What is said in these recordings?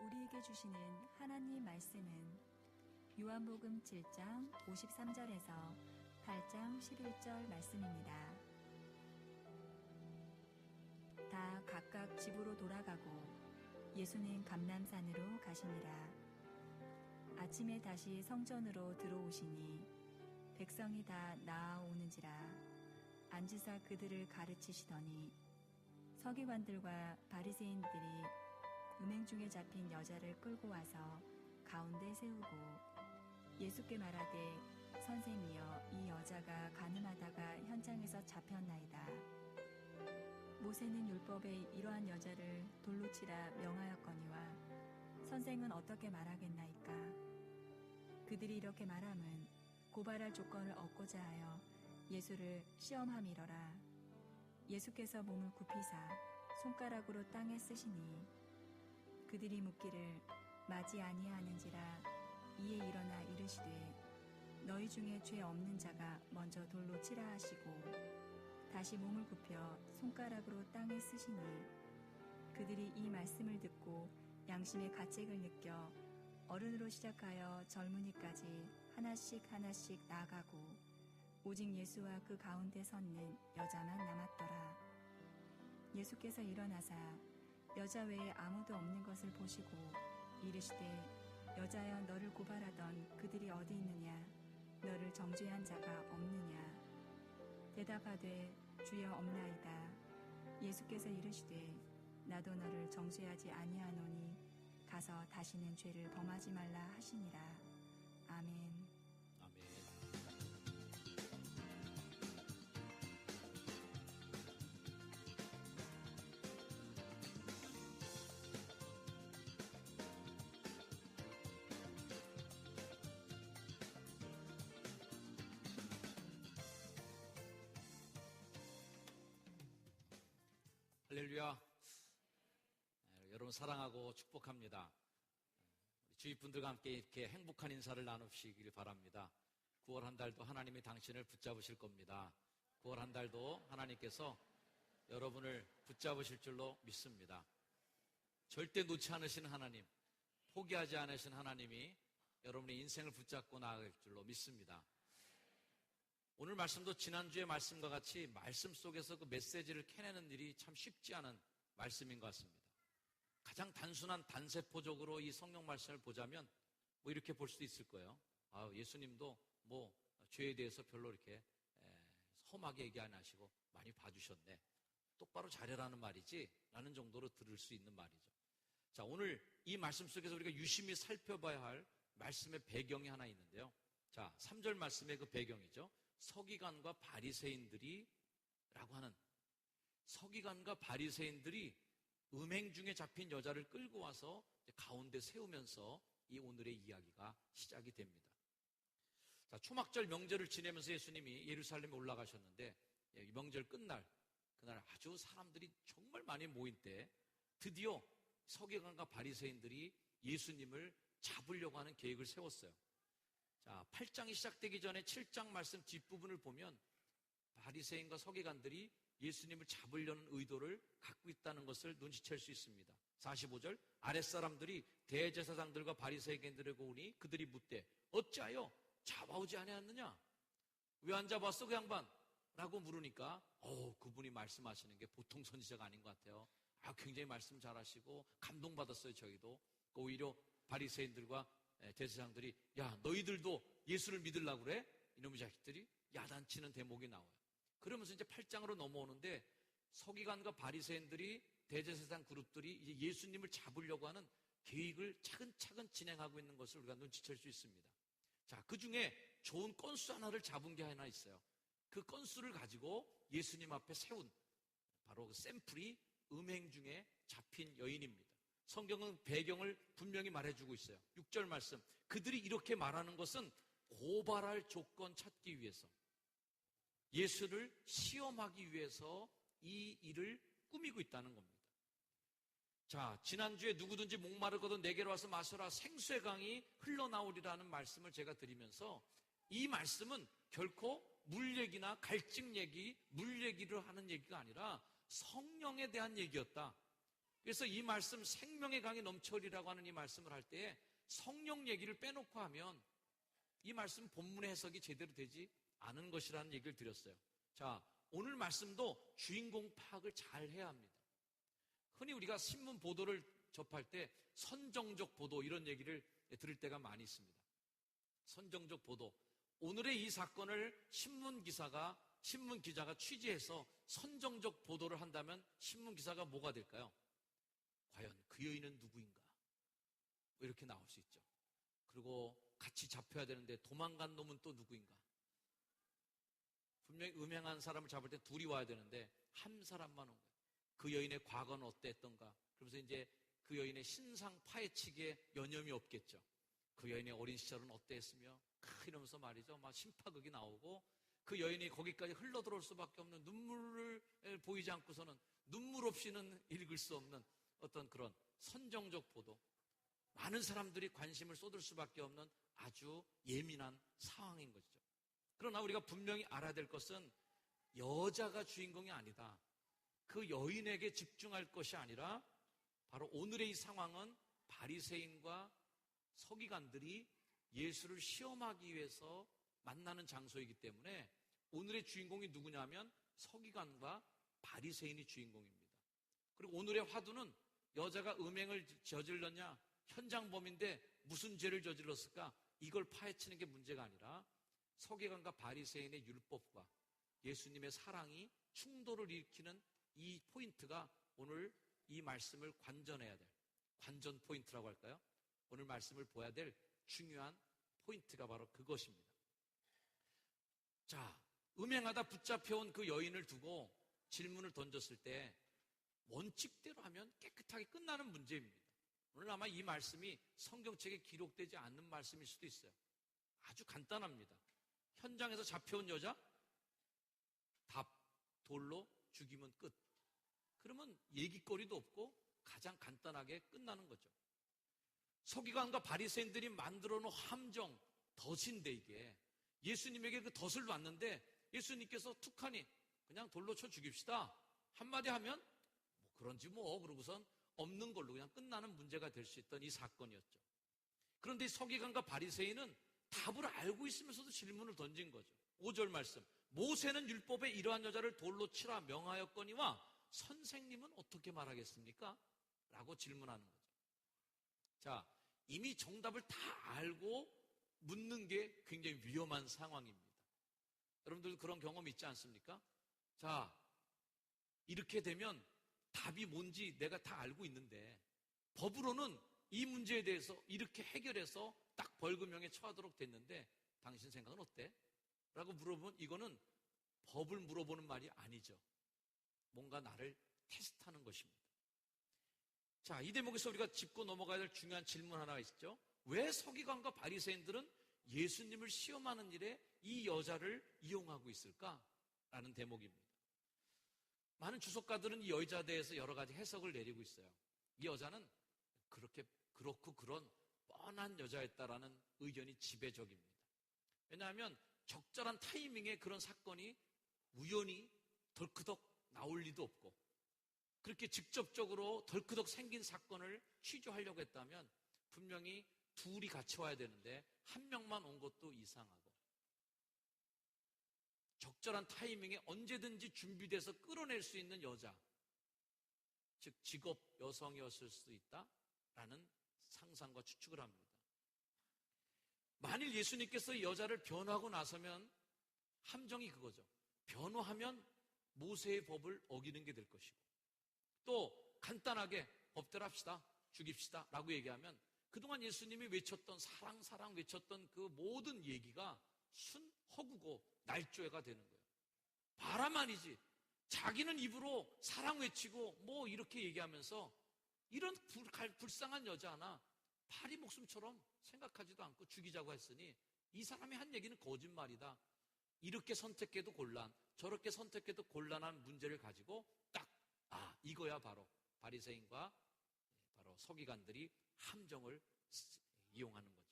우리에게 주시는 하나님 말씀은 요한복음 7장 53절에서 8장 11절 말씀입니다. 다 각각 집으로 돌아가고 예수는 감람산으로 가시니라. 아침에 다시 성전으로 들어오시니 백성이 다 나아오는지라. 앉으사 그들을 가르치시더니 서기관들과 바리새인들이 음행 중에 잡힌 여자를 끌고 와서 가운데 세우고 예수께 말하되 선생이여, 이 여자가 간음하다가 현장에서 잡혔나이다. 모세는 율법에 이러한 여자를 돌로 치라 명하였거니와 선생은 어떻게 말하겠나이까? 그들이 이렇게 말함은 고발할 조건을 얻고자 하여 예수를 시험함이러라. 예수께서 몸을 굽히사 손가락으로 땅에 쓰시니 그들이 묻기를 마지 아니하는지라. 이에 일어나 이르시되 너희 중에 죄 없는 자가 먼저 돌로 치라 하시고 다시 몸을 굽혀 손가락으로 땅에 쓰시니 그들이 이 말씀을 듣고 양심의 가책을 느껴 어른으로 시작하여 젊은이까지 하나씩 하나씩 나아가고 오직 예수와 그 가운데 섰는 여자만 남았더라. 예수께서 일어나사 여자 외에 아무도 없는 것을 보시고 이르시되 여자여, 너를 고발하던 그들이 어디 있느냐? 너를 정죄한 자가 없느냐? 대답하되 주여, 없나이다. 예수께서 이르시되 나도 너를 정죄하지 아니하노니 가서 다시는 죄를 범하지 말라 하시니라. 아멘. 아멘. 할렐루야. 여러분 사랑하고 축복합니다. 우리 주위 분들과 함께 이렇게 행복한 인사를 나누시길 바랍니다. 9월 한 달도 하나님이 당신을 붙잡으실 겁니다. 9월 한 달도 하나님께서 여러분을 붙잡으실 줄로 믿습니다. 절대 놓지 않으신 하나님, 포기하지 않으신 하나님이 여러분의 인생을 붙잡고 나아갈 줄로 믿습니다. 오늘 말씀도 지난주의 말씀과 같이 말씀 속에서 그 메시지를 캐내는 일이 참 쉽지 않은 말씀인 것 같습니다. 가장 단순한 단세포적으로 이 성경 말씀을 보자면 뭐 이렇게 볼 수도 있을 거예요. 예수님도 뭐 죄에 대해서 별로 이렇게 험하게 얘기 안 하시고 많이 봐주셨네. 똑바로 잘해라는 말이지 라는 정도로 들을 수 있는 말이죠. 자, 오늘 이 말씀 속에서 우리가 유심히 살펴봐야 할 말씀의 배경이 하나 있는데요. 자, 3절 말씀의 그 배경이죠. 서기관과 바리새인들이 라고 하는, 서기관과 바리새인들이 음행 중에 잡힌 여자를 끌고 와서 가운데 세우면서 이 오늘의 이야기가 시작이 됩니다. 자, 초막절 명절을 지내면서 예수님이 예루살렘에 올라가셨는데 이 명절 끝날 그날 아주 사람들이 정말 많이 모인 때 드디어 서기관과 바리새인들이 예수님을 잡으려고 하는 계획을 세웠어요. 자, 8장이 시작되기 전에 7장 말씀 뒷부분을 보면 바리새인과 서기관들이 예수님을 잡으려는 의도를 갖고 있다는 것을 눈치챌 수 있습니다. 45절, 아랫사람들이 대제사장들과 바리새인들에게 오니 그들이 묻되 어찌하여 잡아오지 아니하였느냐? 왜 안 잡았어 그 양반? 라고 물으니까 그분이 말씀하시는 게 보통 선지자가 아닌 것 같아요. 굉장히 말씀 잘하시고 감동받았어요. 저희도. 오히려 바리새인들과 대제사장들이 야, 너희들도 예수를 믿으려고 그래? 이놈의 자식들이 야단치는 대목이 나와요. 그러면서 이제 8장으로 넘어오는데 서기관과 바리새인들이, 대제사장 그룹들이 이제 예수님을 잡으려고 하는 계획을 차근차근 진행하고 있는 것을 우리가 눈치챌 수 있습니다. 자, 그 중에 좋은 건수 하나를 잡은 게 하나 있어요. 그 건수를 가지고 예수님 앞에 세운 바로 그 샘플이 음행 중에 잡힌 여인입니다. 성경은 배경을 분명히 말해주고 있어요. 6절 말씀, 그들이 이렇게 말하는 것은 고발할 조건 찾기 위해서, 예수를 시험하기 위해서 이 일을 꾸미고 있다는 겁니다. 자, 지난주에 누구든지 목마르거든 내게로 와서 마셔라, 생수의 강이 흘러나오리라는 말씀을 제가 드리면서 이 말씀은 결코 물 얘기나 갈증 얘기, 물 얘기를 하는 얘기가 아니라 성령에 대한 얘기였다. 그래서 이 말씀 생명의 강이 넘쳐리라고 하는 이 말씀을 할 때에 성령 얘기를 빼놓고 하면 이 말씀 본문의 해석이 제대로 되지 않은 것이라는 얘기를 드렸어요. 자, 오늘 말씀도 주인공 파악을 잘 해야 합니다. 흔히 우리가 신문 보도를 접할 때 선정적 보도 이런 얘기를 들을 때가 많이 있습니다. 선정적 보도. 오늘의 이 사건을 신문 기자가 취재해서 선정적 보도를 한다면 신문 기사가 뭐가 될까요? 과연 그 여인은 누구인가? 이렇게 나올 수 있죠. 그리고 같이 잡혀야 되는데 도망간 놈은 또 누구인가? 분명히 음행한 사람을 잡을 때 둘이 와야 되는데 한 사람만 온 거예요. 그 여인의 과거는 어땠던가? 그러면서 이제 그 여인의 신상 파헤치기에 여념이 없겠죠. 그 여인의 어린 시절은 어땠으며 이러면서 말이죠. 막 심파극이 나오고 그 여인이 거기까지 흘러들어올 수밖에 없는 눈물을 보이지 않고서는 눈물 없이는 읽을 수 없는 어떤 그런 선정적 보도. 많은 사람들이 관심을 쏟을 수밖에 없는 아주 예민한 상황인 것이죠. 그러나 우리가 분명히 알아야 될 것은 여자가 주인공이 아니다. 그 여인에게 집중할 것이 아니라 바로 오늘의 이 상황은 바리새인과 서기관들이 예수를 시험하기 위해서 만나는 장소이기 때문에 오늘의 주인공이 누구냐면 서기관과 바리새인이 주인공입니다. 그리고 오늘의 화두는 여자가 음행을 저질렀냐, 현장범인데 무슨 죄를 저질렀을까, 이걸 파헤치는 게 문제가 아니라 서기관과 바리새인의 율법과 예수님의 사랑이 충돌을 일으키는 이 포인트가 오늘 이 말씀을 관전해야 될, 관전 포인트라고 할까요? 오늘 말씀을 보아야 될 중요한 포인트가 바로 그것입니다. 자, 음행하다 붙잡혀온 그 여인을 두고 질문을 던졌을 때 원칙대로 하면 깨끗하게 끝나는 문제입니다. 오늘 아마 이 말씀이 성경책에 기록되지 않는 말씀일 수도 있어요. 아주 간단합니다. 현장에서 잡혀온 여자, 답, 돌로 죽이면 끝. 그러면 얘기거리도 없고 가장 간단하게 끝나는 거죠. 서기관과 바리새인들이 만들어 놓은 함정, 덫인데 이게 예수님에게 그 덫을 놨는데 예수님께서 툭하니 그냥 돌로 쳐 죽입시다 한마디 하면 뭐 그런지 뭐 그러고선 없는 걸로 그냥 끝나는 문제가 될 수 있던 이 사건이었죠. 그런데 서기관과 바리새인은 답을 알고 있으면서도 질문을 던진 거죠. 5절 말씀, 모세는 율법에 이러한 여자를 돌로 치라 명하였거니와 선생님은 어떻게 말하겠습니까? 라고 질문하는 거죠. 자, 이미 정답을 다 알고 묻는 게 굉장히 위험한 상황입니다. 여러분들도 그런 경험 있지 않습니까? 자, 이렇게 되면 답이 뭔지 내가 다 알고 있는데 법으로는 이 문제에 대해서 이렇게 해결해서 딱 벌금형에 처하도록 됐는데 당신 생각은 어때? 라고 물어보면 이거는 법을 물어보는 말이 아니죠. 뭔가 나를 테스트하는 것입니다. 자, 이 대목에서 우리가 짚고 넘어가야 될 중요한 질문 하나가 있죠. 왜 서기관과 바리새인들은 예수님을 시험하는 일에 이 여자를 이용하고 있을까라는 대목입니다. 많은 주석가들은 이 여자에 대해서 여러 가지 해석을 내리고 있어요. 이 여자는 그렇고 그런 뻔한 여자였다라는 의견이 지배적입니다. 왜냐하면 적절한 타이밍에 그런 사건이 우연히 덜크덕 나올 리도 없고 그렇게 직접적으로 덜크덕 생긴 사건을 취조하려고 했다면 분명히 둘이 같이 와야 되는데 한 명만 온 것도 이상하고 적절한 타이밍에 언제든지 준비돼서 끌어낼 수 있는 여자, 즉 직업 여성이었을 수도 있다라는 상상과 추측을 합니다. 만일 예수님께서 이 여자를 변호하고 나서면 함정이 그거죠. 변호하면 모세의 법을 어기는 게 될 것이고 또 간단하게 법대로 합시다, 죽입시다 라고 얘기하면 그동안 예수님이 외쳤던 사랑 외쳤던 그 모든 얘기가 순 허구고 날조가 되는 거예요. 바람 아니지. 자기는 입으로 사랑 외치고 뭐 이렇게 얘기하면서 이런 불쌍한 여자 하나 파리 목숨처럼 생각하지도 않고 죽이자고 했으니 이 사람이 한 얘기는 거짓말이다. 이렇게 선택해도 곤란, 저렇게 선택해도 곤란한 문제를 가지고 딱 이거야 바로 바리새인과 바로 서기관들이 함정을 이용하는 거죠.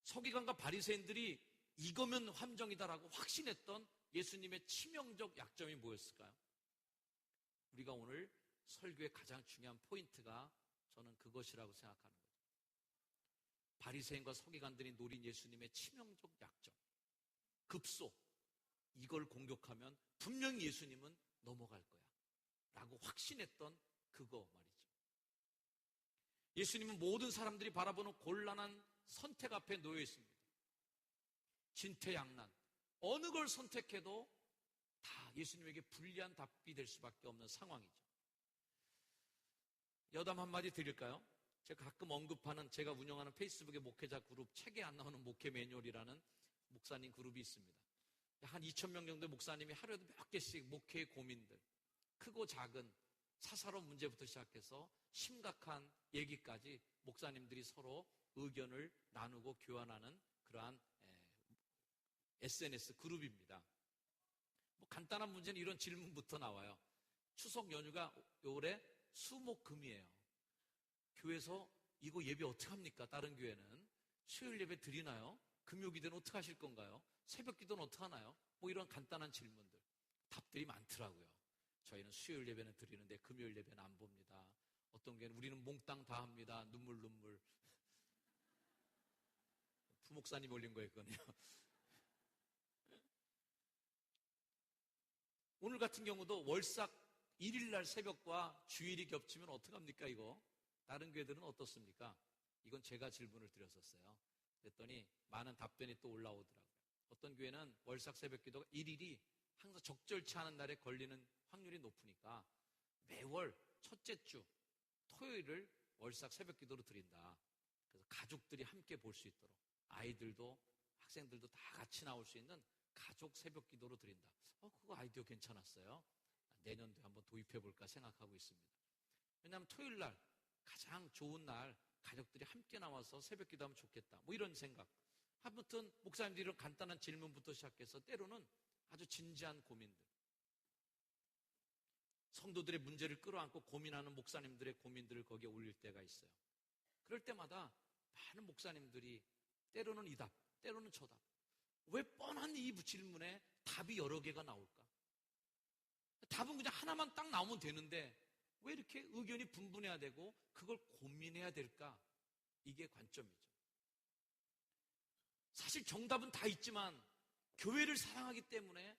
서기관과 바리새인들이 이거면 함정이다라고 확신했던 예수님의 치명적 약점이 뭐였을까요? 우리가 오늘 설교의 가장 중요한 포인트가 저는 그것이라고 생각하는 거죠. 바리새인과 서기관들이 노린 예수님의 치명적 약점, 급소, 이걸 공격하면 분명히 예수님은 넘어갈 거야 라고 확신했던 그거 말이죠. 예수님은 모든 사람들이 바라보는 곤란한 선택 앞에 놓여 있습니다. 진퇴양난, 어느 걸 선택해도 다 예수님에게 불리한 답이 될 수밖에 없는 상황이죠. 여담 한마디 드릴까요? 제가 가끔 언급하는, 제가 운영하는 페이스북의 목회자 그룹, 책에 안 나오는 목회 매뉴얼이라는 목사님 그룹이 있습니다. 한 2,000명 정도의 목사님이 하루에도 몇 개씩 목회의 고민들, 크고 작은 사사로운 문제부터 시작해서 심각한 얘기까지 목사님들이 서로 의견을 나누고 교환하는 그러한 SNS 그룹입니다. 뭐 간단한 문제는 이런 질문부터 나와요. 추석 연휴가 올해 수목금이에요. 교회에서 이거 예배 어떻게 합니까? 다른 교회는 수요일 예배 드리나요? 금요 기도는 어떻게 하실 건가요? 새벽 기도는 어떻게 하나요? 뭐 이런 간단한 질문들, 답들이 많더라고요. 저희는 수요일 예배는 드리는데 금요일 예배는 안 봅니다. 어떤 교회는 우리는 몽땅 다 합니다. 눈물 부목사님 올린 거예요, 그거는요. 오늘 같은 경우도 월삭 1일날 새벽과 주일이 겹치면 어떡합니까 이거? 다른 교회들은 어떻습니까? 이건 제가 질문을 드렸었어요. 그랬더니 많은 답변이 또 올라오더라고요. 어떤 교회는 월삭 새벽 기도가 1일이 항상 적절치 않은 날에 걸리는 확률이 높으니까 매월 첫째 주 토요일을 월삭 새벽 기도로 드린다. 그래서 가족들이 함께 볼 수 있도록, 아이들도 학생들도 다 같이 나올 수 있는 가족 새벽 기도로 드린다. 그거 아이디어 괜찮았어요. 내년도에 한번 도입해볼까 생각하고 있습니다. 왜냐하면 토요일 날 가장 좋은 날 가족들이 함께 나와서 새벽 기도하면 좋겠다. 뭐 이런 생각. 아무튼 목사님들이 이런 간단한 질문부터 시작해서 때로는 아주 진지한 고민들, 성도들의 문제를 끌어안고 고민하는 목사님들의 고민들을 거기에 올릴 때가 있어요. 그럴 때마다 많은 목사님들이 때로는 이 답, 때로는 저 답. 왜 뻔한 이 질문에 답이 여러 개가 나올까? 답은 그냥 하나만 딱 나오면 되는데 왜 이렇게 의견이 분분해야 되고 그걸 고민해야 될까? 이게 관점이죠. 사실 정답은 다 있지만 교회를 사랑하기 때문에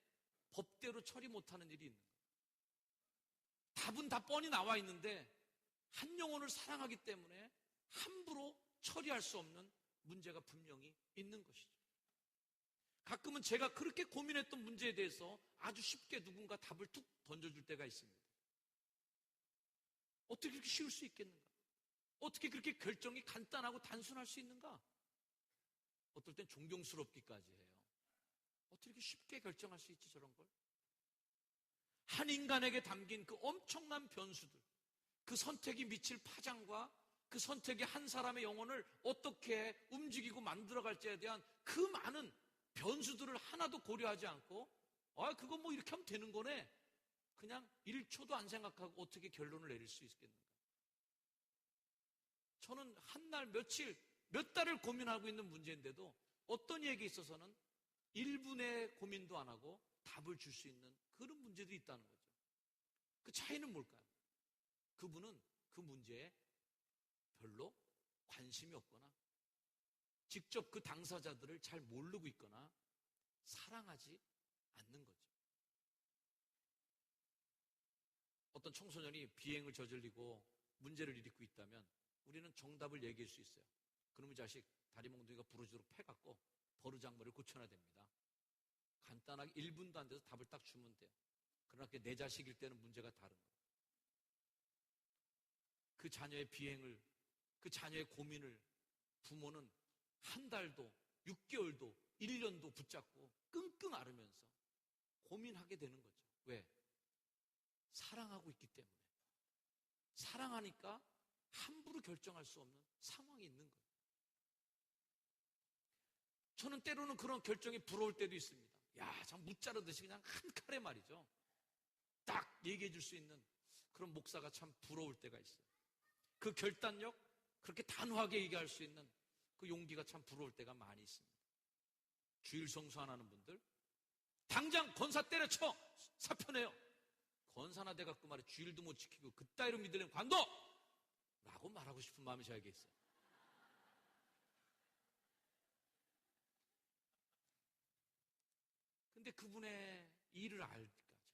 법대로 처리 못하는 일이 있는 거예요. 답은 다 뻔히 나와 있는데 한 영혼을 사랑하기 때문에 함부로 처리할 수 없는 문제가 분명히 있는 것이죠. 가끔은 제가 그렇게 고민했던 문제에 대해서 아주 쉽게 누군가 답을 툭 던져줄 때가 있습니다. 어떻게 그렇게 쉬울 수 있겠는가? 어떻게 그렇게 결정이 간단하고 단순할 수 있는가? 어떨 땐 존경스럽기까지 해요. 어떻게 이렇게 쉽게 결정할 수 있지, 저런 걸? 한 인간에게 담긴 그 엄청난 변수들, 그 선택이 미칠 파장과 그 선택이 한 사람의 영혼을 어떻게 움직이고 만들어갈지에 대한 그 많은 변수들을 하나도 고려하지 않고 그거 뭐 이렇게 하면 되는 거네, 그냥 1초도 안 생각하고 어떻게 결론을 내릴 수 있겠는가? 저는 한 날, 며칠, 몇 달을 고민하고 있는 문제인데도 어떤 얘기에 있어서는 1분의 고민도 안 하고 답을 줄 수 있는 그런 문제도 있다는 거죠. 그 차이는 뭘까요? 그분은 그 문제에 별로 관심이 없거나 직접 그 당사자들을 잘 모르고 있거나 사랑하지 않는 거죠. 어떤 청소년이 비행을 저질리고 문제를 일으키고 있다면 우리는 정답을 얘기할 수 있어요. 그놈의 자식 다리 몽둥이가 부러지도록 패갖고 버르장머리를 고쳐놔야 됩니다. 간단하게 1분도 안 돼서 답을 딱 주면 돼요. 그러나 내 자식일 때는 문제가 다른 거예요. 그 자녀의 비행을, 그 자녀의 고민을 부모는 한 달도, 6개월도, 1년도 붙잡고 끙끙 앓으면서 고민하게 되는 거죠. 왜? 사랑하고 있기 때문에. 사랑하니까 함부로 결정할 수 없는 상황이 있는 거예요. 저는 때로는 그런 결정이 부러울 때도 있습니다. 참 무자르듯이 그냥 한 칼에 말이죠. 딱 얘기해 줄 수 있는 그런 목사가 참 부러울 때가 있어요. 그 결단력, 그렇게 단호하게 얘기할 수 있는 그 용기가 참 부러울 때가 많이 있습니다. 주일 성수 안 하는 분들, 당장 권사 때려쳐! 사표내요! 권사나 돼갖고 말이야 주일도 못 지키고 그따위로 믿으려면 관둬! 라고 말하고 싶은 마음이 저에게 있어요. 근데 그분의 일을 알니까 제가,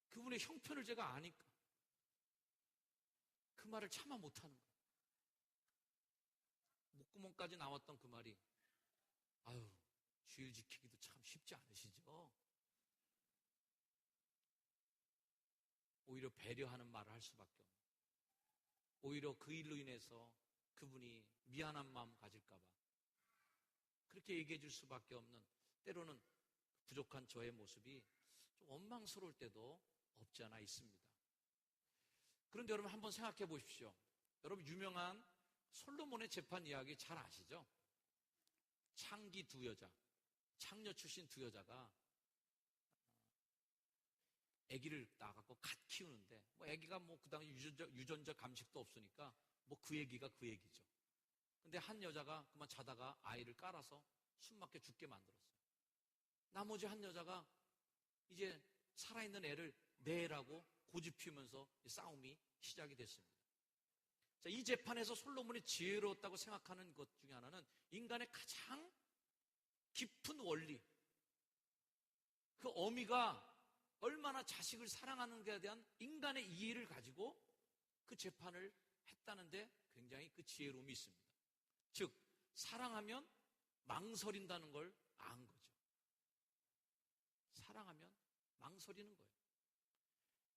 그분의 형편을 제가 아니까 그 말을 참아 못하는 거예요. 목구멍까지 나왔던 그 말이, 아유, 주일 지키기도 참 쉽지 않으시죠? 오히려 배려하는 말을 할 수밖에 없는, 오히려 그 일로 인해서 그분이 미안한 마음 가질까봐 그렇게 얘기해 줄 수밖에 없는, 때로는 부족한 저의 모습이 좀 원망스러울 때도 없지 않아 있습니다. 그런데 여러분 한번 생각해 보십시오. 여러분 유명한 솔로몬의 재판 이야기 잘 아시죠? 창기 두 여자, 창녀 출신 두 여자가 아기를 낳아갖고 갓 키우는데, 뭐 아기가 뭐 그 당시 유전자 감식도 없으니까 뭐 그 얘기가 그 얘기죠. 근데 한 여자가 그만 자다가 아이를 깔아서 숨막혀 죽게 만들었어요. 나머지 한 여자가 이제 살아있는 애를 내라고 고집 피우면서 싸움이 시작이 됐습니다. 자, 이 재판에서 솔로몬이 지혜로웠다고 생각하는 것 중에 하나는 인간의 가장 깊은 원리, 그 어미가 얼마나 자식을 사랑하는가에 대한 인간의 이해를 가지고 그 재판을 했다는데 굉장히 그 지혜로움이 있습니다. 즉, 사랑하면 망설인다는 걸 안 거죠. 사랑하면 망설이는 거예요.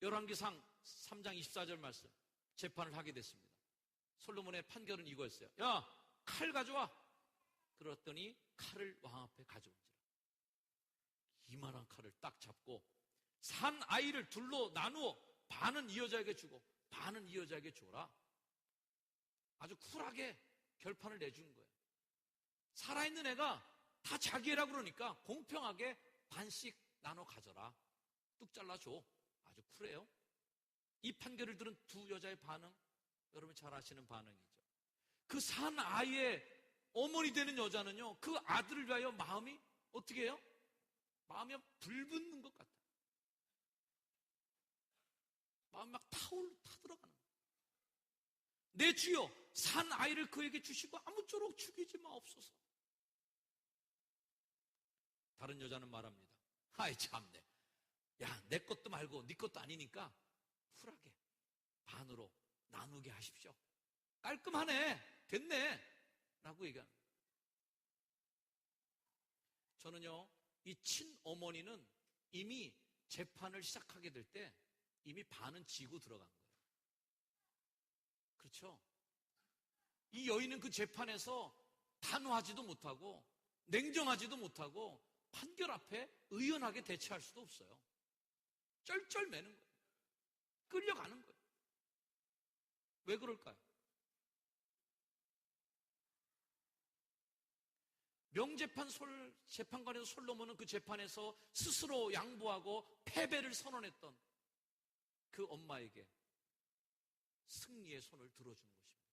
열왕기상 3장 24절 말씀, 재판을 하게 됐습니다. 솔로몬의 판결은 이거였어요. 야, 칼 가져와. 그랬더니 칼을 왕 앞에 가져온지라. 이만한 칼을 딱 잡고 산 아이를 둘로 나누어 반은 이 여자에게 주고 반은 이 여자에게 줘라. 아주 쿨하게 결판을 내준 거예요. 살아있는 애가 다 자기 애라 그러니까 공평하게 반씩 나눠 가져라. 뚝 잘라줘. 아주 쿨해요. 이 판결을 들은 두 여자의 반응, 여러분 잘 아시는 반응이죠. 그 산 아이의 어머니 되는 여자는요, 그 아들을 위하여 마음이 어떻게 해요? 마음이 불붙는 것 같아요. 마음이 막 타들어가는 거예요. 내 주여, 산 아이를 그에게 주시고 아무쪼록 죽이지 마옵소서. 다른 여자는 말합니다. 아이 참네. 야, 내 것도 말고 네 것도 아니니까 쿨하게 반으로 나누게 하십시오. 깔끔하네. 됐네. 라고 얘기하는 거예요. 저는요, 이 친어머니는 이미 재판을 시작하게 될 때 이미 반은 지고 들어간 거예요. 그렇죠? 이 여인은 그 재판에서 단호하지도 못하고 냉정하지도 못하고 판결 앞에 의연하게 대처할 수도 없어요. 쩔쩔매는 거예요. 끌려가는 거예요. 왜 그럴까요? 재판관에서 솔로몬은 그 재판에서 스스로 양보하고 패배를 선언했던 그 엄마에게 승리의 손을 들어주는 것입니다.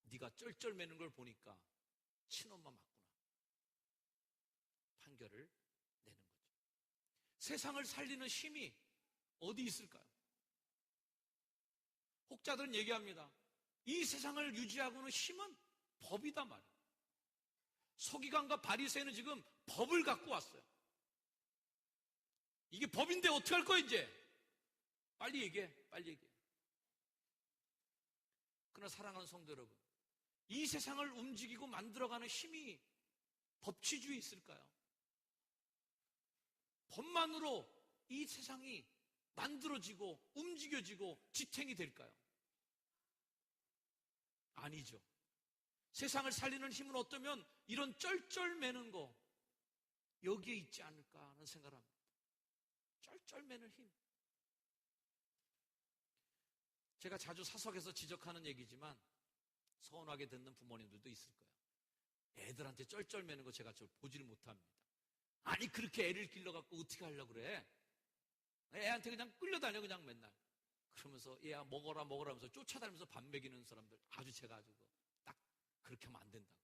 네가 쩔쩔매는 걸 보니까 친엄마 맞구나. 판결을 내는 거죠. 세상을 살리는 힘이 어디 있을까요? 혹자들은 얘기합니다. 이 세상을 유지하고는 힘은 법이다 말이에요. 서기관과 바리새인은 지금 법을 갖고 왔어요. 이게 법인데 어떻게 할 거야 이제? 빨리 얘기해. 그러나 사랑하는 성도 여러분, 이 세상을 움직이고 만들어가는 힘이 법치주의에 있을까요? 법만으로 이 세상이 만들어지고 움직여지고 지탱이 될까요? 아니죠. 세상을 살리는 힘은 어쩌면 이런 쩔쩔매는 거, 여기에 있지 않을까 하는 생각을 합니다. 쩔쩔매는 힘. 제가 자주 사석에서 지적하는 얘기지만 서운하게 듣는 부모님들도 있을 거예요. 애들한테 쩔쩔매는 거 제가 보지를 못합니다. 아니 그렇게 애를 길러갖고 어떻게 하려고 그래? 애한테 그냥 끌려다녀 그냥 맨날. 그러면서 얘야 먹어라 하면서 쫓아다니면서 밥 먹이는 사람들, 제가 딱 그렇게 하면 안 된다고.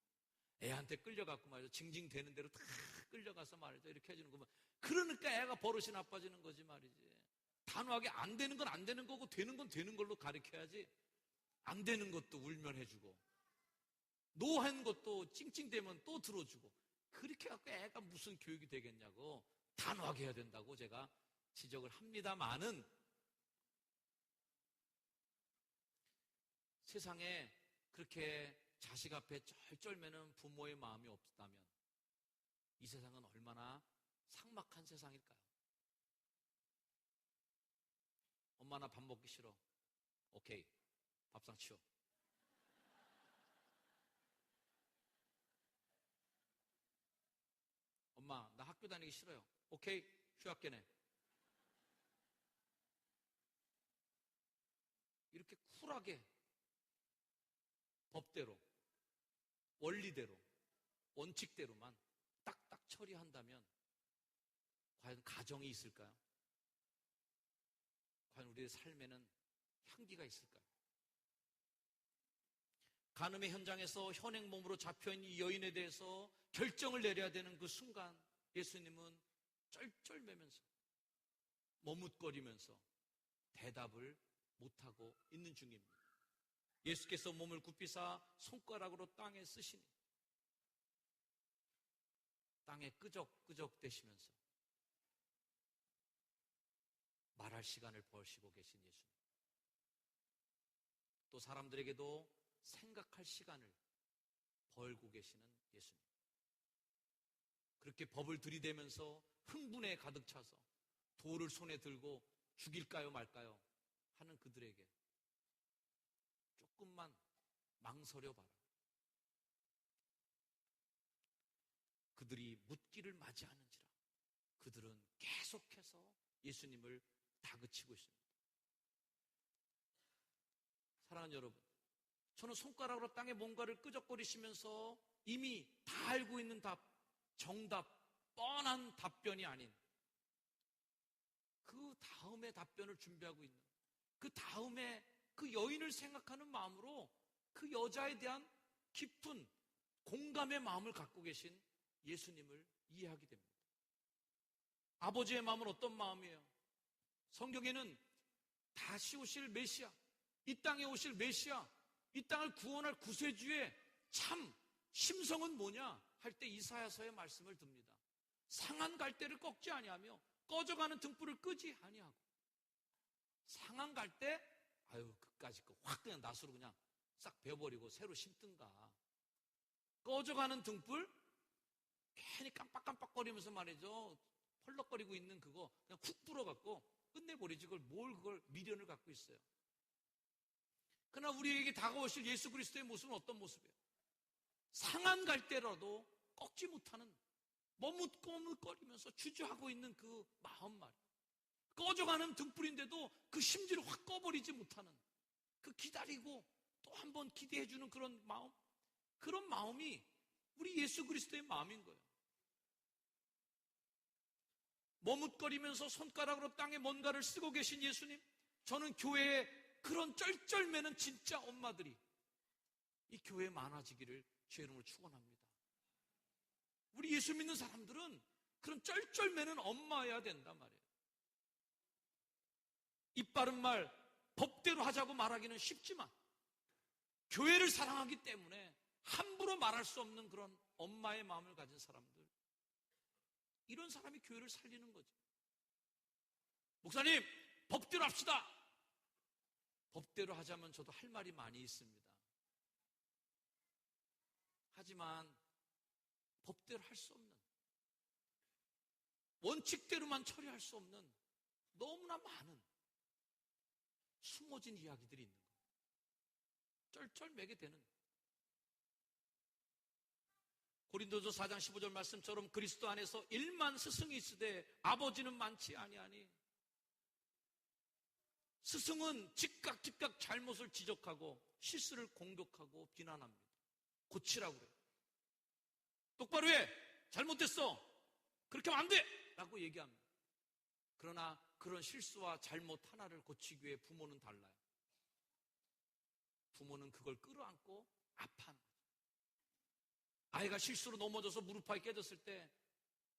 애한테 끌려갖고 말이죠. 징징대는 대로 다 끌려가서 말이죠. 이렇게 해주는 거면. 그러니까 애가 버릇이 나빠지는 거지 말이지. 단호하게 안 되는 건 안 되는 거고 되는 건 되는 걸로 가르쳐야지. 안 되는 것도 울면 해주고 노한 것도 찡찡대면 또 들어주고 그렇게 갖고 애가 무슨 교육이 되겠냐고 단호하게 해야 된다고 제가 지적을 합니다만은 세상에 그렇게 자식 앞에 쩔쩔매는 부모의 마음이 없다면 이 세상은 얼마나 삭막한 세상일까요? 엄마 나 밥 먹기 싫어. 오케이. 밥상 치워. 엄마 나 학교 다니기 싫어요. 오케이. 휴학계 내. 이렇게 쿨하게 법대로 원리대로 원칙대로만 딱딱 처리한다면 과연 가정이 있을까요? 과연 우리의 삶에는 향기가 있을까요? 간음의 현장에서 현행 몸으로 잡혀있는 이 여인에 대해서 결정을 내려야 되는 그 순간 예수님은 쩔쩔매면서 머뭇거리면서 대답을 못하고 있는 중입니다. 예수께서 몸을 굽히사 손가락으로 땅에 쓰시니 땅에 끄적끄적 대시면서 말할 시간을 버시고 계신 예수님. 또 사람들에게도 생각할 시간을 벌고 계시는 예수님. 그렇게 법을 들이대면서 흥분에 가득 차서 돌을 손에 들고 죽일까요 말까요 하는 그들에게 조금만 망설여 봐라. 그들이 묻기를 맞이하는지라 그들은 계속해서 예수님을 다그치고 있습니다. 사랑하는 여러분, 저는 손가락으로 땅에 뭔가를 끄적거리시면서 이미 다 알고 있는 답, 정답, 뻔한 답변이 아닌 그 다음의 답변을 준비하고 있는 그 다음에 그 여인을 생각하는 마음으로 그 여자에 대한 깊은 공감의 마음을 갖고 계신 예수님을 이해하게 됩니다. 아버지의 마음은 어떤 마음이에요? 성경에는 다시 오실 메시아, 이 땅에 오실 메시아, 이 땅을 구원할 구세주의 참 심성은 뭐냐 할 때 이사야서의 말씀을 듭니다. 상한 갈대를 꺾지 아니하며 꺼져가는 등불을 끄지 아니하고 상한 갈대 그까짓 거 확 그냥 낫으로 그냥 싹 베어버리고 새로 심든가. 꺼져가는 등불 괜히 깜빡깜빡거리면서 말이죠. 펄럭거리고 있는 그거 그냥 훅 불어갖고 끝내버리지. 그걸 미련을 갖고 있어요. 그러나 우리에게 다가오실 예수 그리스도의 모습은 어떤 모습이에요? 상한 갈대라도 꺾지 못하는 머뭇거리면서 주저하고 있는 그 마음 말이에요. 꺼져가는 등불인데도 그 심지를 확 꺼버리지 못하는 그 기다리고 또 한 번 기대해주는 그런 마음, 그런 마음이 우리 예수 그리스도의 마음인 거예요. 머뭇거리면서 손가락으로 땅에 뭔가를 쓰고 계신 예수님, 저는 교회에 그런 쩔쩔매는 진짜 엄마들이 이 교회에 많아지기를 주의 이름으로 축원합니다. 우리 예수 믿는 사람들은 그런 쩔쩔매는 엄마여야 된단 말이에요. 입 바른 말 법대로 하자고 말하기는 쉽지만 교회를 사랑하기 때문에 함부로 말할 수 없는 그런 엄마의 마음을 가진 사람들, 이런 사람이 교회를 살리는 거죠. 목사님, 법대로 합시다. 법대로 하자면 저도 할 말이 많이 있습니다. 하지만 법대로 할 수 없는, 원칙대로만 처리할 수 없는 너무나 많은 숨어진 이야기들이 있는 거예요. 쩔쩔매게 되는. 고린도서 4장 15절 말씀처럼 그리스도 안에서 1만 스승이 있으되 아버지는 많지 아니하니. 스승은 즉각 잘못을 지적하고 실수를 공격하고 비난합니다. 고치라고 그래요. 똑바로 해. 잘못됐어. 그렇게 하면 안 돼. 라고 얘기합니다. 그러나 그런 실수와 잘못 하나를 고치기 위해 부모는 달라요. 부모는 그걸 끌어안고 아파합니다. 아이가 실수로 넘어져서 무릎팍이 깨졌을 때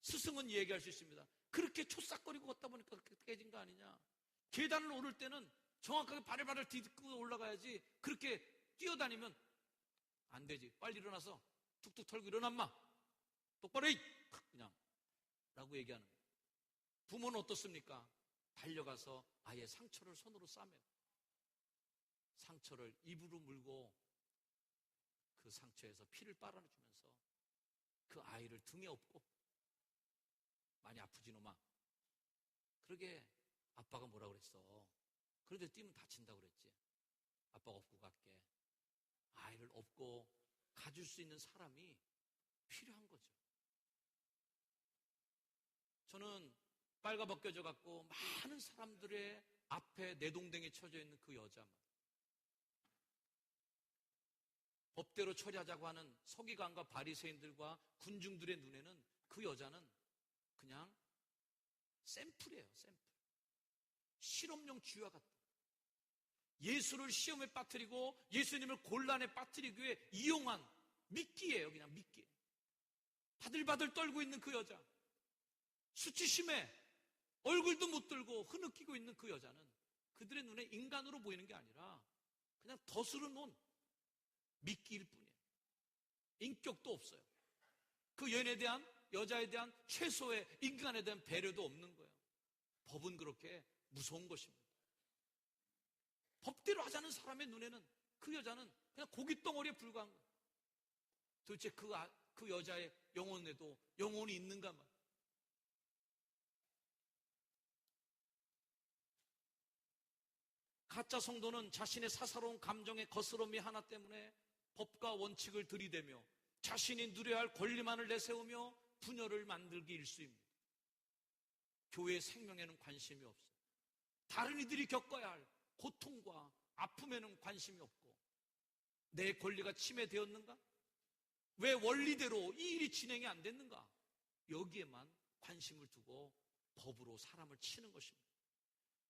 스승은 얘기할 수 있습니다. 그렇게 초싹거리고 걷다 보니까 그렇게 깨진 거 아니냐. 계단을 오를 때는 정확하게 발을 디디고 올라가야지 그렇게 뛰어다니면 안 되지. 빨리 일어나서 툭툭 털고 일어남마. 똑바로 해! 그냥 라고 얘기하는 거예요. 부모는 어떻습니까? 달려가서 아이의 상처를 손으로 싸매고 상처를 입으로 물고 그 상처에서 피를 빨아주면서 그 아이를 등에 업고 많이 아프지 놈아. 그러게 아빠가 뭐라 그랬어? 그런데 뛰면 다친다고 그랬지. 아빠가 업고 갈게. 아이를 업고 가줄 수 있는 사람이 필요한 거죠. 저는 빨가벗겨져 갖고 많은 사람들의 앞에 내동댕이 쳐져 있는 그 여자, 법대로 처리하자고 하는 서기관과 바리새인들과 군중들의 눈에는 그 여자는 그냥 샘플이에요. 샘플. 실험용 쥐와 같다. 예수를 시험에 빠뜨리고 예수님을 곤란에 빠뜨리기 위해 이용한 미끼예요. 그냥 미끼. 바들바들 떨고 있는 그 여자, 수치심에 얼굴도 못 들고 흐느끼고 있는 그 여자는 그들의 눈에 인간으로 보이는 게 아니라 그냥 덫으로 놓은 미끼일 뿐이에요. 인격도 없어요. 그 여자에 대한 최소의 인간에 대한 배려도 없는 거예요. 법은 그렇게 무서운 것입니다. 법대로 하자는 사람의 눈에는 그 여자는 그냥 고깃덩어리에 불과한 거예요. 도대체 그 여자의 영혼에도 영혼이 있는가 말이에요. 가짜 성도는 자신의 사사로운 감정의 거스름이 하나 때문에 법과 원칙을 들이대며 자신이 누려야 할 권리만을 내세우며 분열을 만들기 일쑤입니다. 교회의 생명에는 관심이 없어요. 다른 이들이 겪어야 할 고통과 아픔에는 관심이 없고, 내 권리가 침해되었는가? 왜 원리대로 이 일이 진행이 안 됐는가? 여기에만 관심을 두고 법으로 사람을 치는 것입니다.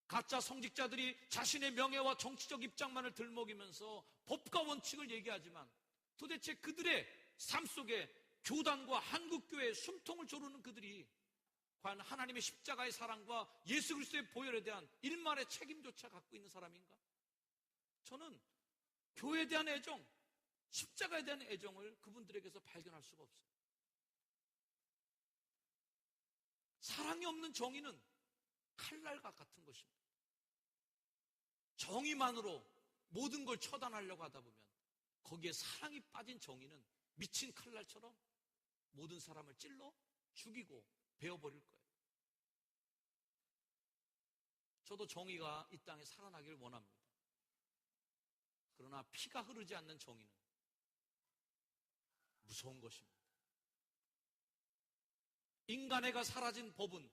가짜 성직자들이 자신의 명예와 정치적 입장만을 들먹이면서 법과 원칙을 얘기하지만 도대체 그들의 삶 속에 교단과 한국교회의 숨통을 조르는 그들이 과연 하나님의 십자가의 사랑과 예수 그리스도의 보혈에 대한 일말의 책임조차 갖고 있는 사람인가? 저는 교회에 대한 애정, 십자가에 대한 애정을 그분들에게서 발견할 수가 없어요. 사랑이 없는 정의는 칼날과 같은 것입니다. 정의만으로 모든 걸 처단하려고 하다 보면 거기에 사랑이 빠진 정의는 미친 칼날처럼 모든 사람을 찔러 죽이고 베어버릴 거예요. 저도 정의가 이 땅에 살아나길 원합니다. 그러나 피가 흐르지 않는 정의는 무서운 것입니다. 인간애가 사라진 법은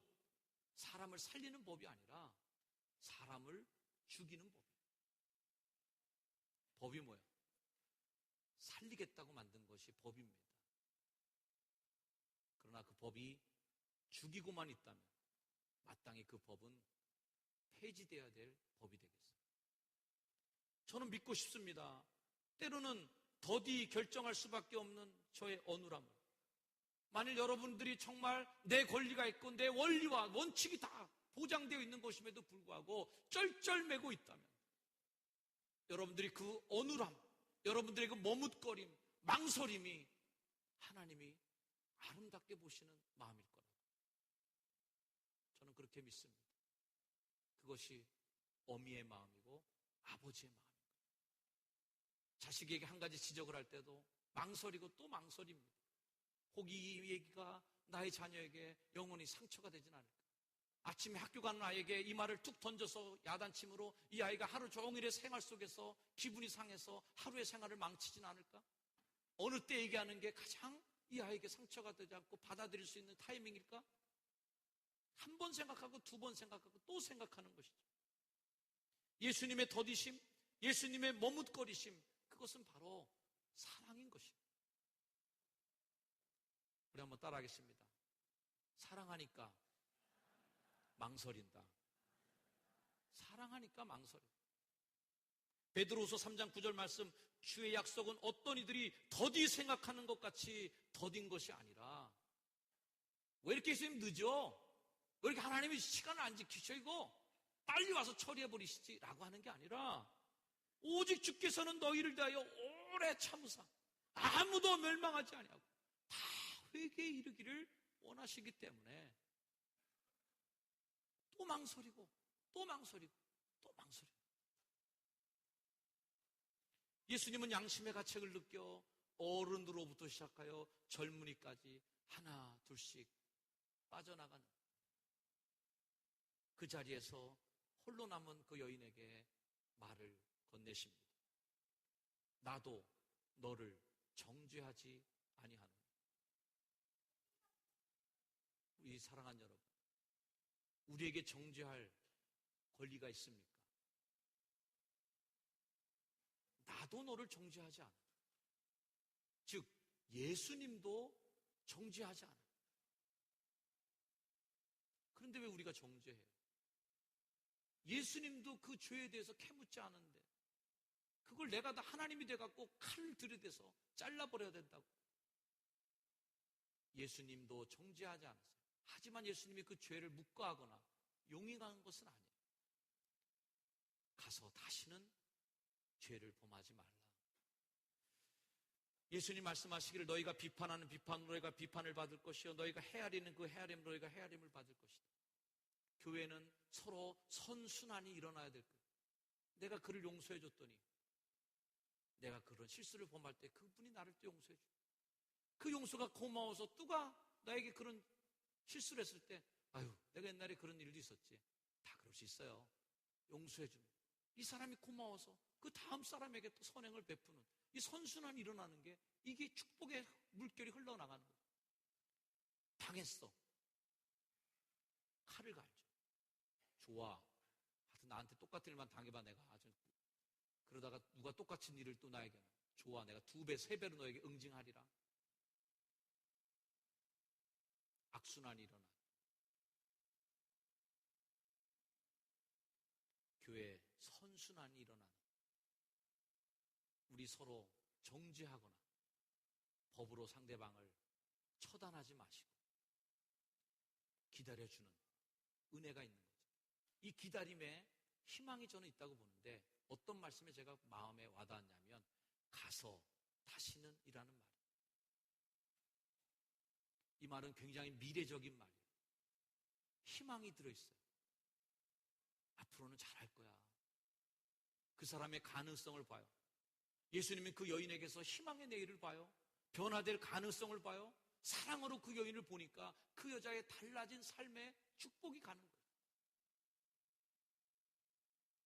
사람을 살리는 법이 아니라 사람을 죽이는 법이에요. 법이 뭐예요? 살리겠다고 만든 것이 법입니다. 그러나 그 법이 죽이고만 있다면 마땅히 그 법은 폐지되어야 될 법이 되겠습니다. 저는 믿고 싶습니다. 때로는 더디 결정할 수밖에 없는 저의 어눌함을, 만일 여러분들이 정말 내 권리가 있고 내 원리와 원칙이 다 보장되어 있는 것임에도 불구하고 쩔쩔매고 있다면 여러분들이 그 어눌함, 여러분들의 그 머뭇거림, 망설임이 하나님이 아름답게 보시는 마음일 거라고 저는 그렇게 믿습니다. 그것이 어미의 마음이고 아버지의 마음입니다. 자식에게 한 가지 지적을 할 때도 망설이고 또 망설입니다. 혹 이 얘기가 나의 자녀에게 영원히 상처가 되진 않을까? 아침에 학교 가는 아이에게 이 말을 툭 던져서 야단침으로 이 아이가 하루 종일의 생활 속에서 기분이 상해서 하루의 생활을 망치진 않을까? 어느 때 얘기하는 게 가장 이 아이에게 상처가 되지 않고 받아들일 수 있는 타이밍일까? 한 번 생각하고 두 번 생각하고 또 생각하는 것이죠. 예수님의 더디심, 예수님의 머뭇거리심, 그것은 바로 사랑인 것입니다. 우리 한번 따라하겠습니다. 사랑하니까 망설인다. 사랑하니까 망설인다. 베드로후서 3장 9절 말씀, 주의 약속은 어떤 이들이 더디 생각하는 것 같이 더딘 것이 아니라, 왜 이렇게 예수님 늦어? 왜 이렇게 하나님이 시간을 안 지키셔 이거? 빨리 와서 처리해버리시지 라고 하는 게 아니라, 오직 주께서는 너희를 대하여 오래 참으사 아무도 멸망하지 아니하고 다 회개에 이르기를 원하시기 때문에 또 망설이고 또 망설이고 또 망설이고. 예수님은 양심의 가책을 느껴 어른으로부터 시작하여 젊은이까지 하나 둘씩 빠져나가는 그 자리에서 홀로 남은 그 여인에게 말을 건네십니다. 나도 너를 정죄하지 아니하노니. 우리 사랑하는 여러분, 우리에게 정죄할 권리가 있습니까? 나도 너를 정죄하지 않아. 즉 예수님도 정죄하지 않아. 그런데 왜 우리가 정죄해요? 예수님도 그 죄에 대해서 캐묻지 않은데 그걸 내가 다 하나님이 돼갖고 칼을 들이대서 잘라버려야 된다고. 예수님도 정죄하지 않았어요. 하지만 예수님이 그 죄를 묵과하거나 용인하는 것은 아니에요. 가서 다시는 죄를 범하지 말라. 예수님 말씀하시기를 너희가 비판하는 비판으로 너희가 비판을 받을 것이요 너희가 헤아리는 그 헤아림으로 너희가 헤아림을 받을 것이다. 교회는 서로 선순환이 일어나야 될 거예요. 내가 그를 용서해 줬더니 내가 그런 실수를 범할 때 그분이 나를 또 용서해 주고, 그 용서가 고마워서 누가 나에게 그런 실수를 했을 때 아유 내가 옛날에 그런 일도 있었지, 다 그럴 수 있어요. 용서해 주는 이 사람이 고마워서 그 다음 사람에게 또 선행을 베푸는 이 선순환이 일어나는 게 이게 축복의 물결이 흘러나가는 거예요. 당했어. 칼을 갈죠. 좋아. 하여튼 나한테 똑같은 일만 당해봐 내가. 그러다가 누가 똑같은 일을 또 나에게 하나. 좋아. 내가 2배, 3배로 너에게 응징하리라. 악순환이 일어나. 교회에 선순환이 일어나는. 우리 서로 정죄하거나 법으로 상대방을 처단하지 마시고 기다려주는 은혜가 있는 거죠. 이 기다림에 희망이 저는 있다고 보는데 어떤 말씀에 제가 마음에 와닿았냐면 가서 다시는 이라는 말이에요. 이 말은 굉장히 미래적인 말이에요. 희망이 들어있어요. 앞으로는 잘할 거야. 그 사람의 가능성을 봐요. 예수님은 그 여인에게서 희망의 내일을 봐요. 변화될 가능성을 봐요. 사랑으로 그 여인을 보니까 그 여자의 달라진 삶에 축복이 가는 거예요.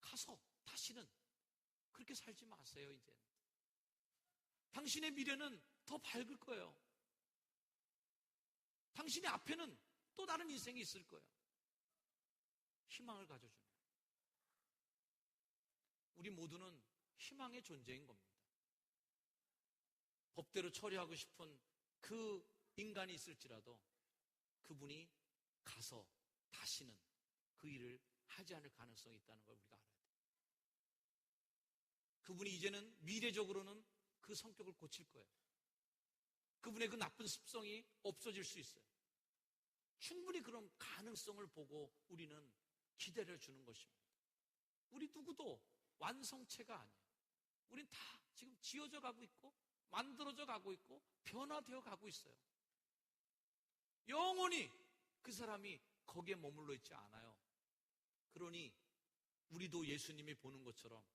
가서 다시는 그렇게 살지 마세요. 이제 당신의 미래는 더 밝을 거예요. 당신의 앞에는 또 다른 인생이 있을 거예요. 희망을 가져주는 거예요. 우리 모두는 희망의 존재인 겁니다. 법대로 처리하고 싶은 그 인간이 있을지라도 그분이 가서 다시는 그 일을 하지 않을 가능성이 있다는 걸 우리가 알아야 돼요. 그분이 이제는 미래적으로는 그 성격을 고칠 거예요. 그분의 그 나쁜 습성이 없어질 수 있어요. 충분히 그런 가능성을 보고 우리는 기다려주는 것입니다. 우리 누구도 완성체가 아니에요. 우린 다 지금 지어져 가고 있고 만들어져 가고 있고 변화되어 가고 있어요. 영원히 그 사람이 거기에 머물러 있지 않아요. 그러니 우리도 예수님이 보는 것처럼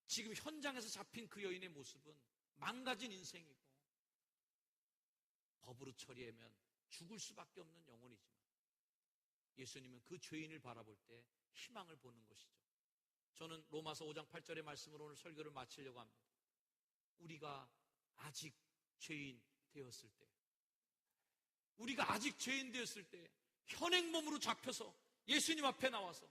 지금 현장에서 잡힌 그 여인의 모습은 망가진 인생이고 법으로 처리하면 죽을 수밖에 없는 영혼이지만 예수님은 그 죄인을 바라볼 때 희망을 보는 것이죠. 저는 로마서 5장 8절의 말씀으로 오늘 설교를 마치려고 합니다. 우리가 아직 죄인 되었을 때, 우리가 아직 죄인 되었을 때 현행 몸으로 잡혀서 예수님 앞에 나와서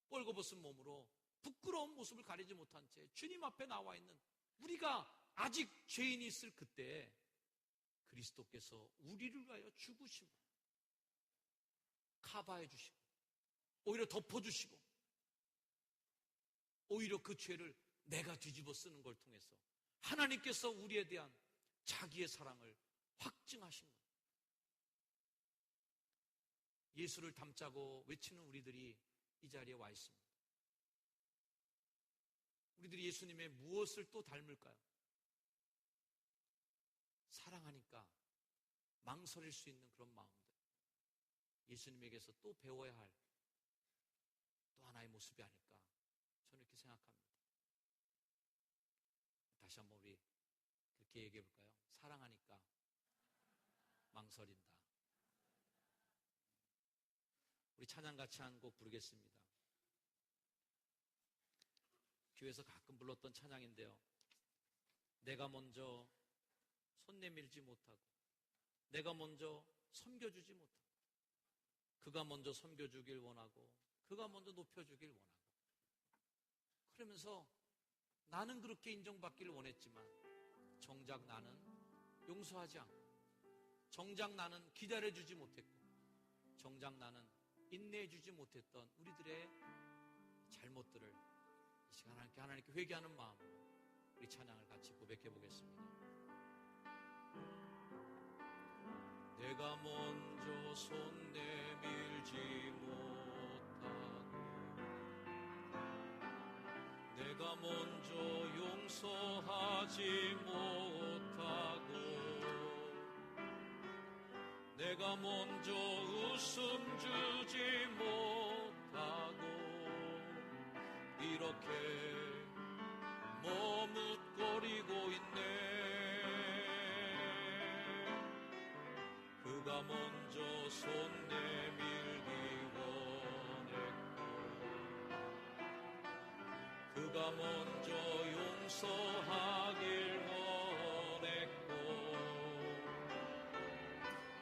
뻘거벗은 몸으로 부끄러운 모습을 가리지 못한 채 주님 앞에 나와 있는 우리가 아직 죄인이 있을 그때 그리스도께서 우리를 위하여 죽으시고 커버해 주시고 오히려 덮어주시고 오히려 그 죄를 내가 뒤집어 쓰는 걸 통해서 하나님께서 우리에 대한 자기의 사랑을 확증하신 거예요. 예수를 닮자고 외치는 우리들이 이 자리에 와 있습니다. 우리들이 예수님의 무엇을 또 닮을까요? 사랑하니까 망설일 수 있는 그런 마음들, 예수님에게서 또 배워야 할 또 하나의 모습이 아닐까, 저는 이렇게 생각합니다. 다시 한번 우리 그렇게 얘기해 볼까요? 사랑하니까 망설인다. 우리 찬양 같이 한 곡 부르겠습니다. 교회에서 가끔 불렀던 찬양인데요, 내가 먼저 손 내밀지 못하고 내가 먼저 섬겨주지 못하고 그가 먼저 섬겨주길 원하고 그가 먼저 높여주길 원하고, 그러면서 나는 그렇게 인정받기를 원했지만 정작 나는 용서하지 않고, 정작 나는 기다려주지 못했고, 정작 나는 인내해주지 못했던 우리들의 잘못들을 이 시간 하나님께 회개하는 마음으로 우리 찬양을 같이 고백해 보겠습니다. 내가 먼저 손 내밀지 못하고 내가 먼저 용서하지 못하고 내가 먼저 웃음 주지 못하고 이렇게 머뭇거리고 있네. 그가 먼저 손 내밀기 원했고 그가 먼저 용서하길 원했고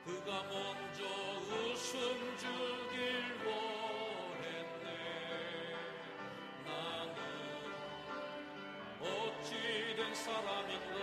그가 먼저 웃음 주길 원했네. 나는 어찌된 사람인가.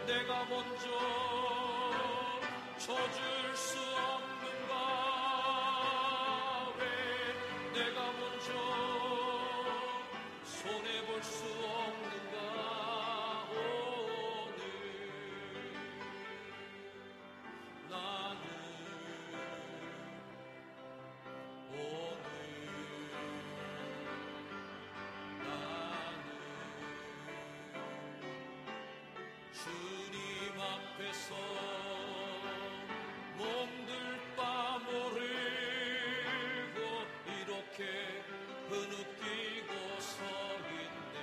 내가 먼저 져줄 수 없는가? 왜 내가 먼저 손해볼 수 없는가? 오늘 나는 주님 앞에서 몸둘 바 모르고 이렇게 흐느끼고 서 있네.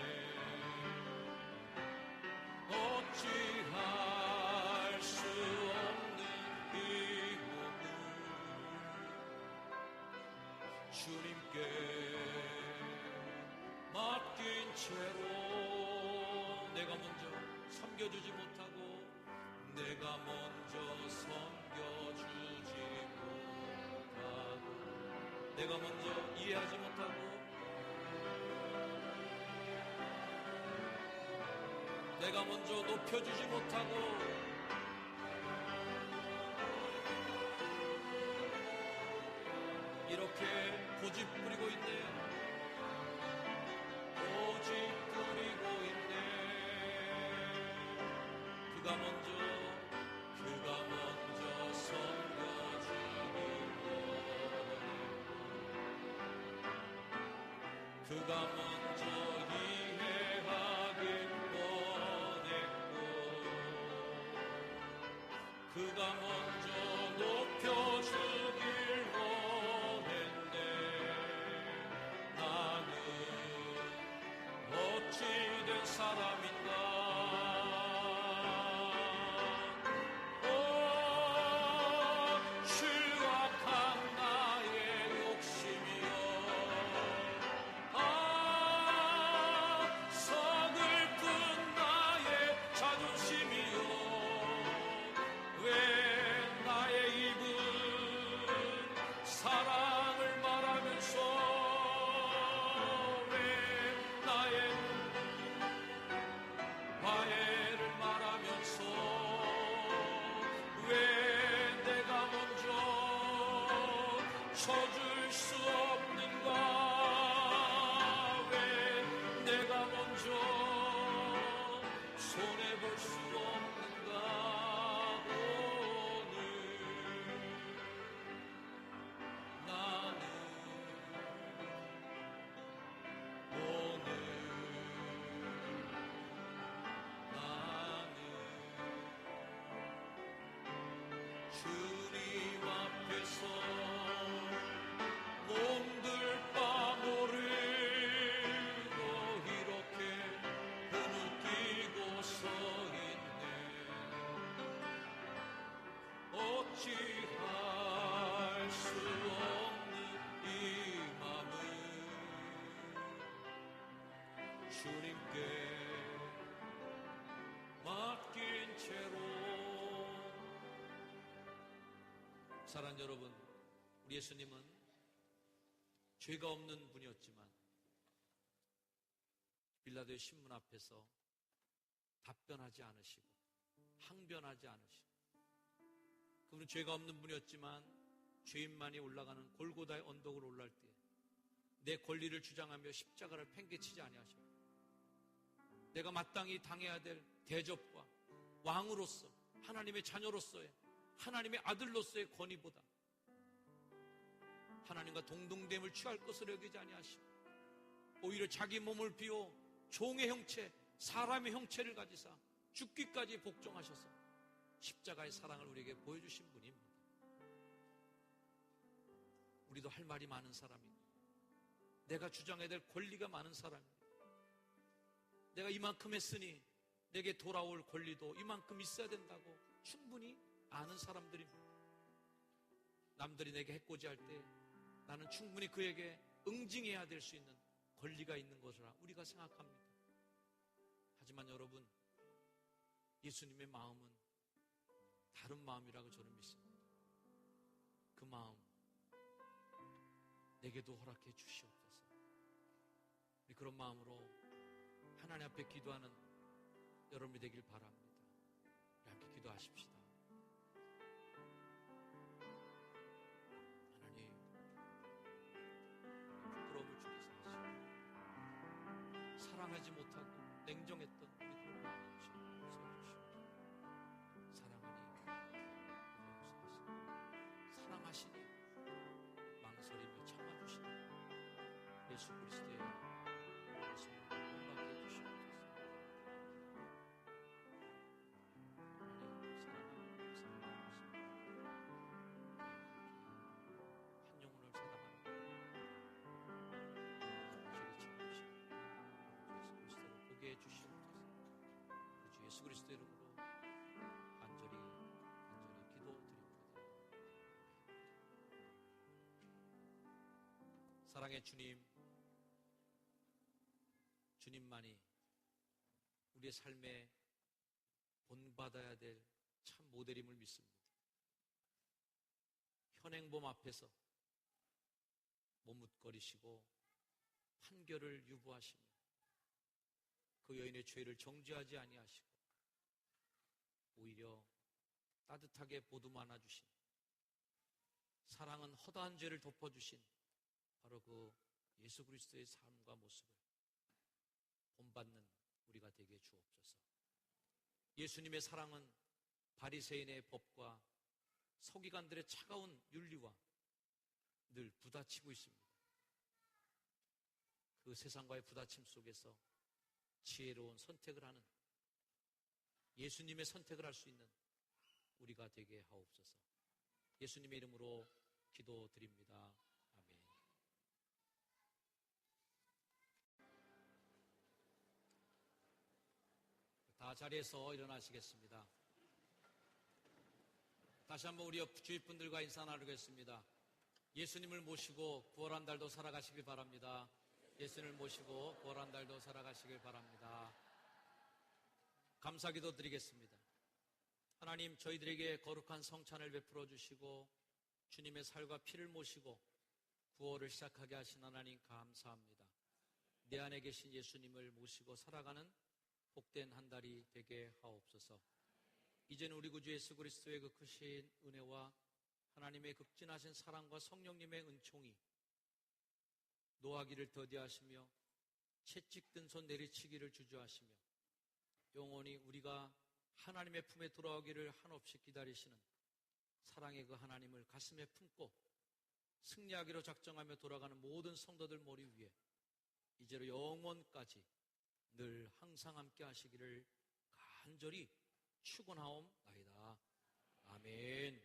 어찌할 수 없는 이 몸을 주님께 맡긴 채로 내가 먼저 섬겨주지 못하고 내가 먼저 섬겨주지 못하고 내가 먼저 이해하지 못하고 내가 먼저 높여주지 못하고 이렇게 고집 부리고 있네. 고집 부리고 있네. 그가 먼저 섬겨주길 원했고 그가 먼저 이해하길 원했고 그가 먼저 높여주길 원했네. 나는 어찌된 사람인가. 추악한 나의 욕심이여 얻을 수 없는가? 왜 내가 먼저 손해볼 수 없는가? 주님 앞에서 몸둘 바 모르고 이렇게 눈을 뜨고 서 있네. 어찌할 수 없는 이 맘을 주님께 맡긴 채로. 사랑하는 여러분, 우리 예수님은 죄가 없는 분이었지만 빌라도의 신문 앞에서 답변하지 않으시고 항변하지 않으시고, 그분은 죄가 없는 분이었지만 죄인만이 올라가는 골고다의 언덕으로 올라갈 때 내 권리를 주장하며 십자가를 팽개치지 아니하시고, 내가 마땅히 당해야 될 대접과 왕으로서, 하나님의 자녀로서의, 하나님의 아들로서의 권위보다 하나님과 동등됨을 취할 것을 여기지 아니하시고, 오히려 자기 몸을 비워 종의 형체, 사람의 형체를 가지사 죽기까지 복종하셔서 십자가의 사랑을 우리에게 보여주신 분입니다. 우리도 할 말이 많은 사람이고, 내가 주장해야 될 권리가 많은 사람입니다. 내가 이만큼 했으니 내게 돌아올 권리도 이만큼 있어야 된다고 충분히 아는 사람들입니다. 남들이 내게 해코지할 때 나는 충분히 그에게 응징해야 될 수 있는 권리가 있는 것이라 우리가 생각합니다. 하지만 여러분, 예수님의 마음은 다른 마음이라고 저는 믿습니다. 그 마음 내게도 허락해 주시옵소서. 우리 그런 마음으로 하나님 앞에 기도하는 여러분이 되길 바랍니다. 우리 함께 기도하십시다. 하나님, 부끄러움을 주께서 하시고 사랑하지 못하고 냉정했던 우리 그런 마음을 세워주시고, 사랑하시니 망설이며 참아주시니 예수 그리스도의 말씀을 본받게 해주시옵소서. 한 영혼을 사랑하는 예수 그리스도를 보게 해주시옵소서. 주 예수 그리스도 이름으로 간절히 기도드립니다. 사랑의 주님, 주님만이 우리의 삶에 본받아야 될 참 모델임을 믿습니다. 현행범 앞에서 머뭇거리시고 판결을 유보하시며 그 여인의 죄를 정죄하지 아니하시고 오히려 따뜻하게 보듬어 안아주신, 사랑은 허다한 죄를 덮어주신 바로 그 예수 그리스도의 삶과 모습을 본받는 우리가 되게 주옵소서. 예수님의 사랑은 바리새인의 법과 서기관들의 차가운 윤리와 늘 부딪히고 있습니다. 그 세상과의 부딪힘 속에서 지혜로운 선택을 하는, 예수님의 선택을 할 수 있는 우리가 되게 하옵소서. 예수님의 이름으로 기도드립니다. 아멘. 다 자리에서 일어나시겠습니다. 다시 한번 우리 옆 주위 분들과 인사 나누겠습니다. 예수님을 모시고 구월한 달도 살아가시길 바랍니다. 예수님을 모시고 구월한 달도 살아가시길 바랍니다. 감사기도 드리겠습니다. 하나님, 저희들에게 거룩한 성찬을 베풀어 주시고 주님의 살과 피를 모시고 구월을 시작하게 하신 하나님 감사합니다. 내 안에 계신 예수님을 모시고 살아가는 복된 한 달이 되게 하옵소서. 이제는 우리 구주 예수 그리스도의 그 크신 은혜와 하나님의 극진하신 사랑과 성령님의 은총이 노하기를 더디하시며 채찍든 손 내리치기를 주저하시며 영원히 우리가 하나님의 품에 돌아오기를 한없이 기다리시는 사랑의 그 하나님을 가슴에 품고 승리하기로 작정하며 돌아가는 모든 성도들 머리 위에 이제로 영원까지 늘 항상 함께 하시기를 간절히 축원하옵나이다. 아멘.